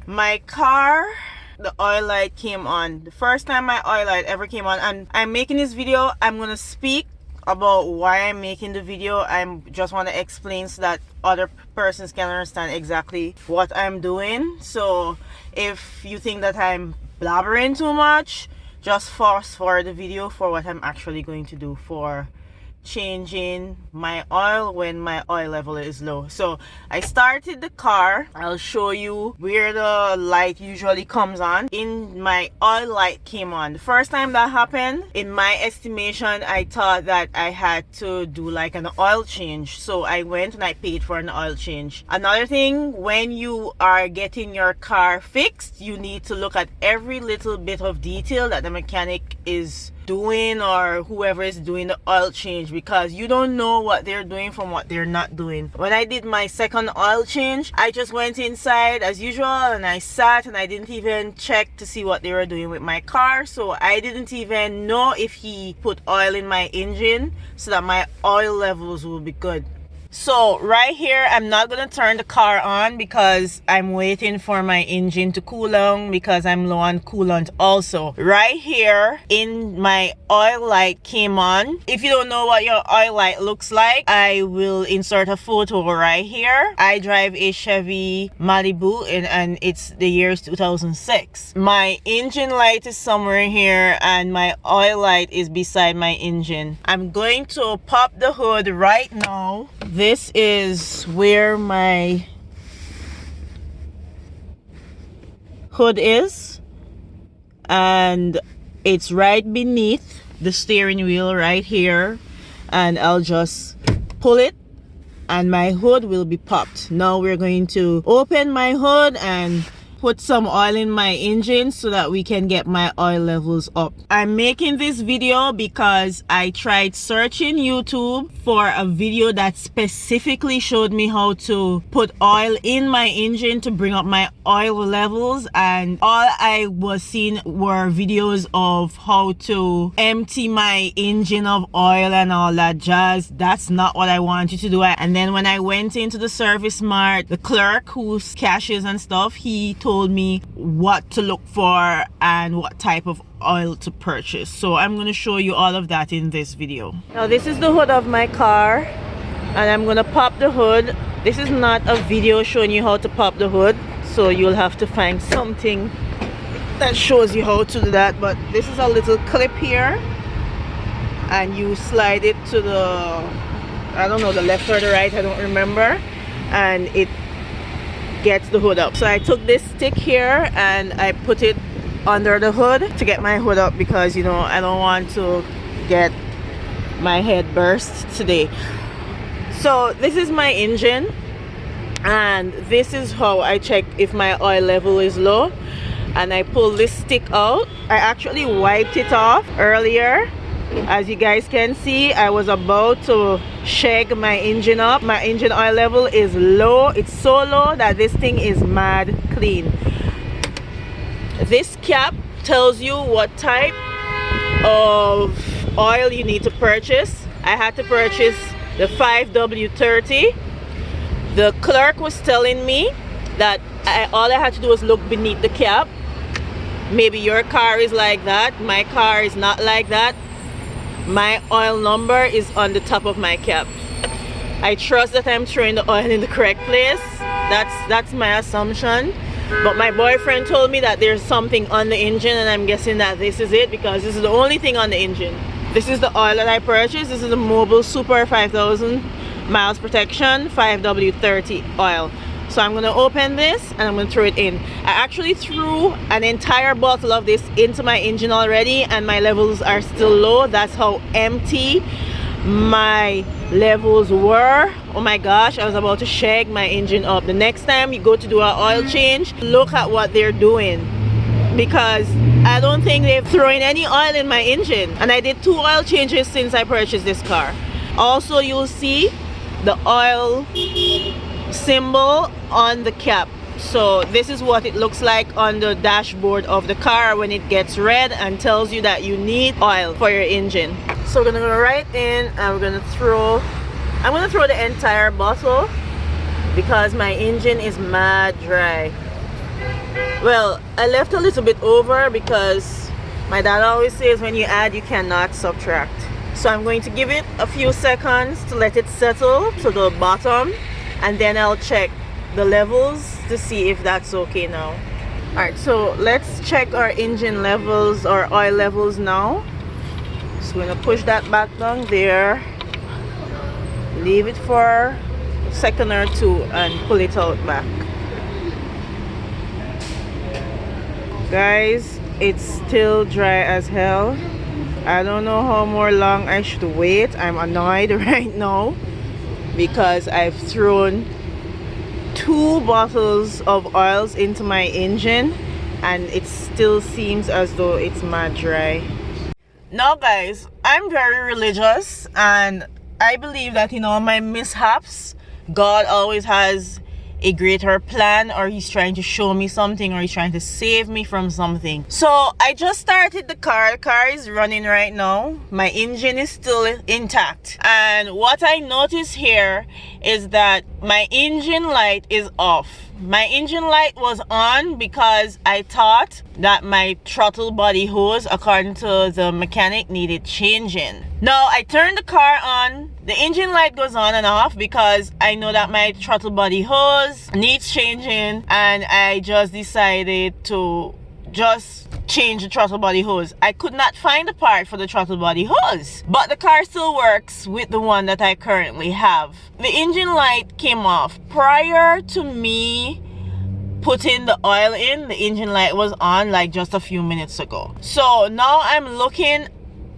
My car, the oil light came on. The first time my oil light ever came on, and I'm making this video, I'm gonna speak about why I'm making the video. I just want to explain so that other persons can understand exactly what I'm doing. So if you think that I'm blabbering too much, just fast forward the video for what I'm actually going to do for changing my oil when my oil level is low. So I started the car. I'll show you where the light usually comes on. In my oil light came on. The first time that happened, in my estimation, I thought that I had to do like an oil change. So I went and I paid for an oil change. Another thing, when you are getting your car fixed, you need to look at every little bit of detail that the mechanic is doing or whoever is doing the oil change, because you don't know what they're doing from what they're not doing. When I did my second oil change, I just went inside as usual and I sat and I didn't even check to see what they were doing with my car. So I didn't even know if he put oil in my engine so that my oil levels will be good. So right here, I'm not gonna turn the car on because I'm waiting for my engine to cool down because I'm low on coolant also. Right here in my oil light came on. If you don't know what your oil light looks like, I will insert a photo right here. I drive a Chevy Malibu and it's the year 2006. My engine light is somewhere here and my oil light is beside my engine. I'm going to pop the hood right now. This is where my hood is, and it's right beneath the steering wheel right here, and I'll just pull it and my hood will be popped. Now we're going to open my hood and put some oil in my engine so that we can get my oil levels up. I'm making this video because I tried searching YouTube for a video that specifically showed me how to put oil in my engine to bring up my oil levels, and all I was seeing were videos of how to empty my engine of oil and all that jazz. That's not what I want you to do. And then when I went into the service mart, the clerk who cashiers and stuff, he told me what to look for and what type of oil to purchase. So I'm going to show you all of that in this video. Now this is the hood of my car and I'm going to pop the hood. This is not a video showing you how to pop the hood, so you'll have to find something that shows you how to do that. But this is a little clip here and you slide it to the, I don't know, the left or the right, I don't remember, and it gets the hood up. So I took this stick here and I put it under the hood to get my hood up because, you know, I don't want to get my head burst today. So this is my engine and this is how I check if my oil level is low. And I pull this stick out. I actually wiped it off earlier. As you guys can see, I was about to shake my engine up. My engine oil level is low. It's so low that this thing is mad clean. This cap tells you what type of oil you need to purchase. I had to purchase the 5W30. The clerk was telling me that all I had to do was look beneath the cap. Maybe your car is like that. My car is not like that. My oil number is on the top of my cap. I trust that I'm throwing the oil in the correct place. That's my assumption. But my boyfriend told me that there's something on the engine, and I'm guessing that this is it because this is the only thing on the engine. This is the oil that I purchased. This is the Mobile Super 5000 miles protection 5W30 oil. So I'm going to open this and I'm going to throw it in. I actually threw an entire bottle of this into my engine already and my levels are still low. That's how empty my levels were. Oh my gosh, I was about to shake my engine up. The next time you go to do an oil change, look at what they're doing, because I don't think they're throwing any oil in my engine. And I did 2 oil changes since I purchased this car. Also, you'll see the oil symbol on the cap. So this is what it looks like on the dashboard of the car when it gets red and tells you that you need oil for your engine. So we're gonna go right in and I'm gonna throw the entire bottle because my engine is mad dry. Well, I left a little bit over because my dad always says when you add, you cannot subtract. So I'm going to give it a few seconds to let it settle to the bottom, and then I'll check the levels to see if that's okay now. Alright, so let's check our engine levels or oil levels now. So we're gonna push that back down there, leave it for a second or two, and pull it out back. Guys, it's still dry as hell. I don't know how more long I should wait. I'm annoyed right now because I've thrown 2 bottles of oils into my engine and it still seems as though it's mad dry. Now guys, I'm very religious and I believe that in all my mishaps, God always has a greater plan, or he's trying to show me something, or he's trying to save me from something. So I just started the car is running right now. My engine is still intact, and what I notice here is that my engine light is off. My engine light was on because I thought that my throttle body hose, according to the mechanic, needed changing. Now I turned the car on, the engine light goes on and off because I know that my throttle body hose needs changing, and I just decided to just change the throttle body hose. I could not find a part for the throttle body hose, but the car still works with the one that I currently have. The engine light came off. Prior to me putting the oil in, the engine light was on like just a few minutes ago. So now I'm looking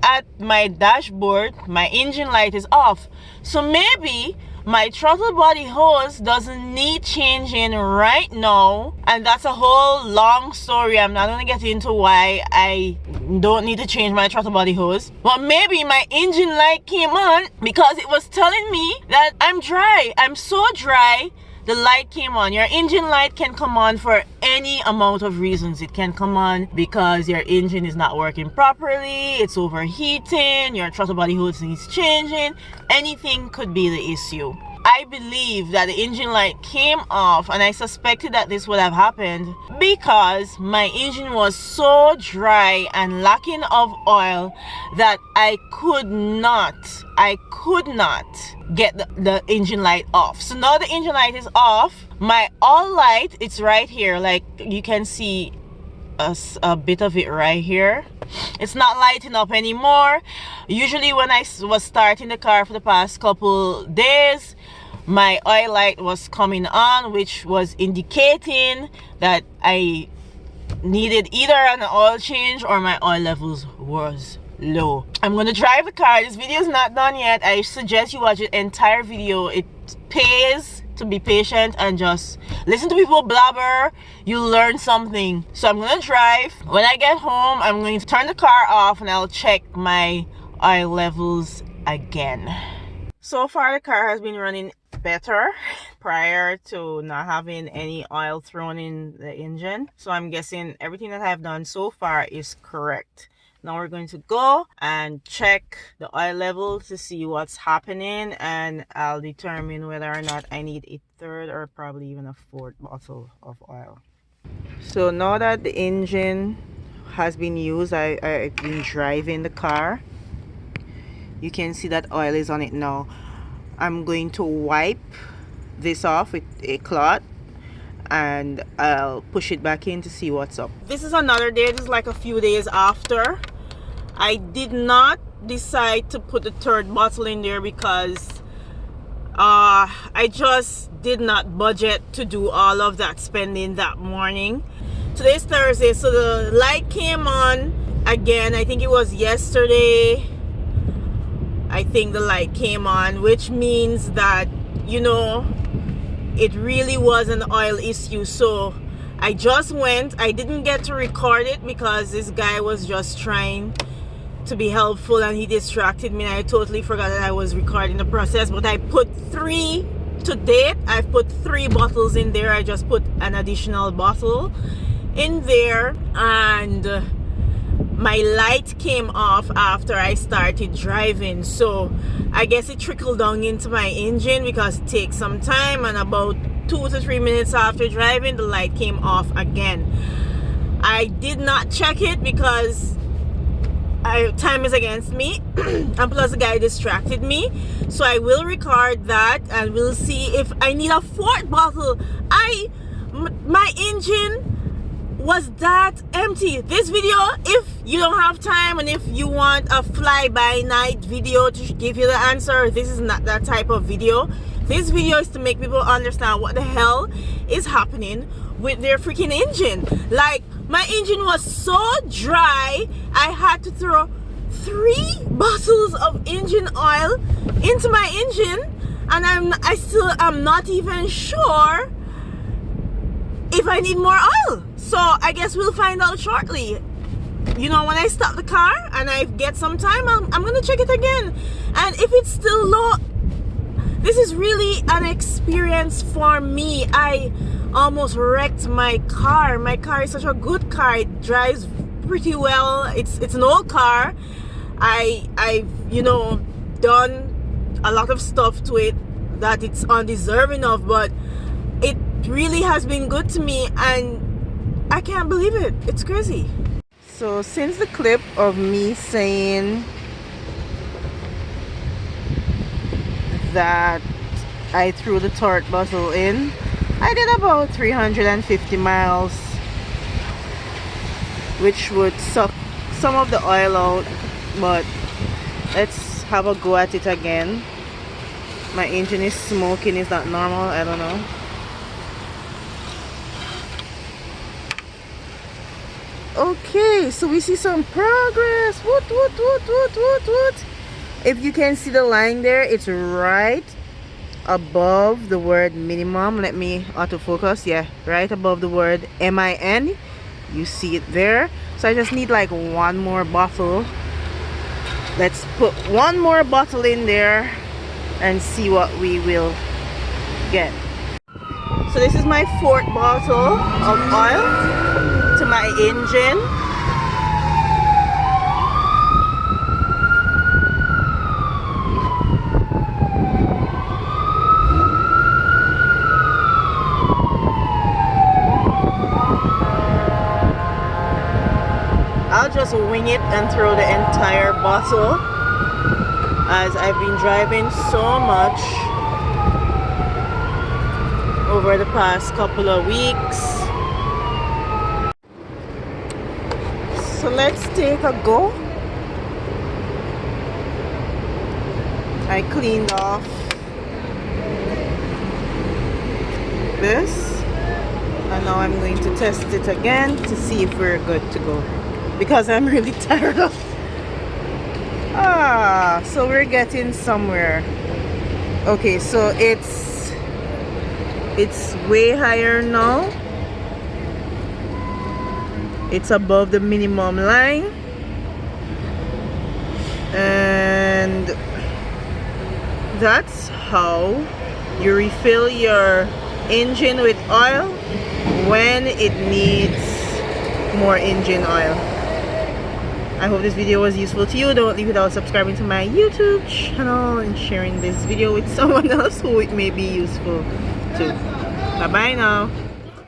at my dashboard, my engine light is off. So maybe my throttle body hose doesn't need changing right now, and that's a whole long story. I'm not gonna get into why I don't need to change my throttle body hose. But maybe my engine light came on because it was telling me that I'm dry. I'm so dry, the light came on. Your engine light can come on for any amount of reasons. It can come on because your engine is not working properly, it's overheating, your throttle body hose needs changing. Anything could be the issue. I believe that the engine light came off, and I suspected that this would have happened because my engine was so dry and lacking of oil that I could not get the engine light off. So now the engine light is off. My oil light, it's right here, like you can see a bit of it right here. It's not lighting up anymore. Usually when I was starting the car for the past couple days, my oil light was coming on, which was indicating that I needed either an oil change or my oil levels was low. I'm gonna drive the car. This video is not done yet. I suggest you watch the entire video. It pays to be patient and just listen to people blabber. You learn something. So I'm gonna drive. When I get home, I'm going to turn the car off and I'll check my oil levels again. So far the car has been running better prior to not having any oil thrown in the engine. So I'm guessing everything that I've done so far is correct. Now we're going to go and check the oil level to see what's happening, and I'll determine whether or not I need a 3rd or probably even a 4th bottle of oil. So now that the engine has been used, I've been driving the car. You can see that oil is on it now. I'm going to wipe this off with a cloth and I'll push it back in to see what's up. This is another day. This is like a few days after. I did not decide to put the 3rd bottle in there because I just did not budget to do all of that spending that morning. Today's Thursday, so the light came on again. I think it was yesterday. I think the light came on, which means that, you know, it really was an oil issue. So I just went. I didn't get to record it because this guy was just trying to be helpful and he distracted me, and I totally forgot that I was recording the process. But I put 3 to date. I've put 3 bottles in there. I just put an additional bottle in there, and my light came off after I started driving. So I guess it trickled down into my engine because it takes some time, and about 2 to 3 minutes after driving, the light came off again. I did not check it because time is against me and plus the guy distracted me, so I will record that and we'll see if I need a fourth bottle. My engine was that empty. This video, if you don't have time and if you want a fly-by-night video to give you the answer, this is not that type of video. This video is to make people understand what the hell is happening with their freaking engine. Like, my engine was so dry, I had to throw 3 bottles of engine oil into my engine, and I still am not even sure if I need more oil. So I guess we'll find out shortly. You know, when I stop the car and I get some time, I'm gonna check it again. And if it's still low, this is really an experience for me. I almost wrecked my car. My car is such a good car. It drives pretty well. It's an old car. I've you know, done a lot of stuff to it that it's undeserving of, but it really has been good to me and I can't believe it. It's crazy. So since the clip of me saying that I threw the tart bottle in, I did about 350 miles, which would suck some of the oil out, but let's have a go at it again. My engine is smoking. Is that normal? I don't know. Okay, so we see some progress. Woot. If you can see the line there, it's right above the word minimum. Let me autofocus. Yeah, right above the word MIN. You see it there. So I just need like one more bottle. Let's put one more bottle in there and see what we will get. So this is my 4th bottle of oil to my engine. I'll just wing it and throw the entire bottle, as I've been driving so much over the past couple of weeks. So let's take a go. I cleaned off this and now I'm going to test it again to see if we're good to go, because I'm really tired of so we're getting somewhere. Okay, so it's way higher now. It's above the minimum line, and that's how you refill your engine with oil when it needs more engine oil. I hope this video was useful to you. Don't leave without subscribing to my YouTube channel and sharing this video with someone else who it may be useful to. Bye bye now.